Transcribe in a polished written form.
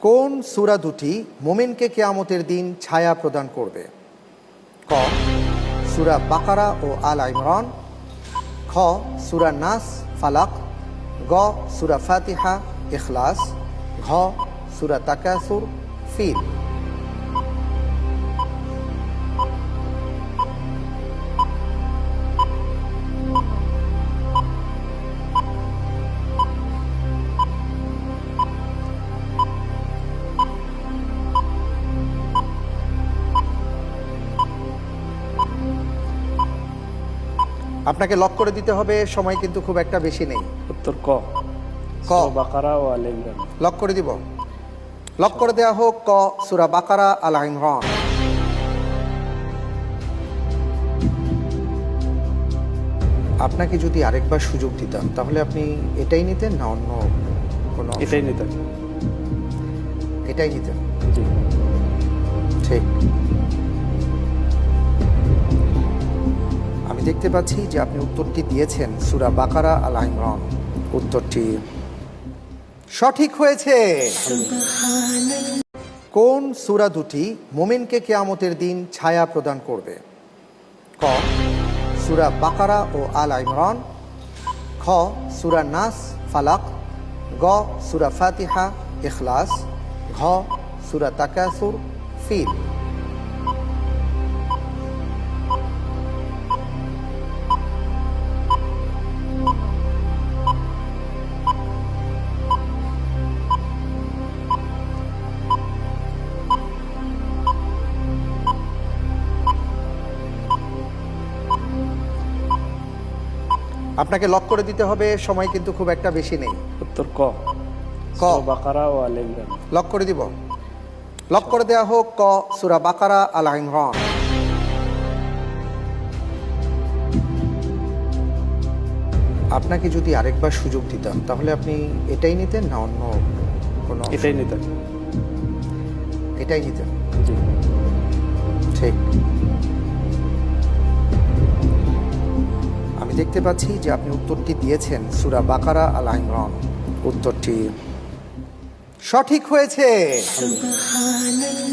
কোন সূরা দুটি মুমিনকে কিয়ামতের দিন ছায়া প্রদান করবে? ক সূরা বাকারা ও আল ইমরান, খ সূরা নাস ফালাক, গ সূরা ফাতিহা ইখলাস, ঘ সূরা তাকাসুর ফিল। আপনাকে লক করে দিতে হবে, সময় কিন্তু খুব একটা বেশি নেই। উত্তর ক ক সূরা বাকারা ও আলে ইমরান। লক করে দিব, লক করে দেওয়া হোক ক সূরা বাকারা আল ইমরান। আপনাকে যদি আরেকবার সুযোগ দিতাম তাহলে আপনি এটাই নিতেন না অন্য কোনো? এটাই নিতেন। এটাই নিতেন, জি। ঠিক। আমি দেখতে পাচ্ছি যে আপনি উত্তরটি দিয়েছেন সূরা বাকারা আল ইমরান। উত্তরটি সঠিক হয়েছে। কোন সূরা দুটি মুমিনকে কিয়ামতের দিন ছায়া প্রদান করবে? ক সূরা বাকারা ও আল ইমরান, খ সূরা নাস ফালাক, গ সূরা ফাতিহা ইখলাস, ঘ সূরা তাকাসুর ফিল। আপনাকে লক করে দিতে হবে, সময় কিন্তু খুব একটা বেশি নেই। উত্তর ক ক সূরা বাকারা ও আলে ইমরান। লক করে দিব, লক করে দেওয়া হোক ক সূরা বাকারা আল ইমরান। আপনাকে যদি আরেকবার সুযোগ দিতাম তাহলে আপনি এটাই নিতেন না অন্য কোনো? এটাই নিতেন। এটাই নিতেন, জি। ঠিক। আমি দেখতে পাচ্ছি যে আপনি উত্তরটি দিয়েছেন সূরা বাকারা আল ইমরান। উত্তরটি সঠিক হয়েছে।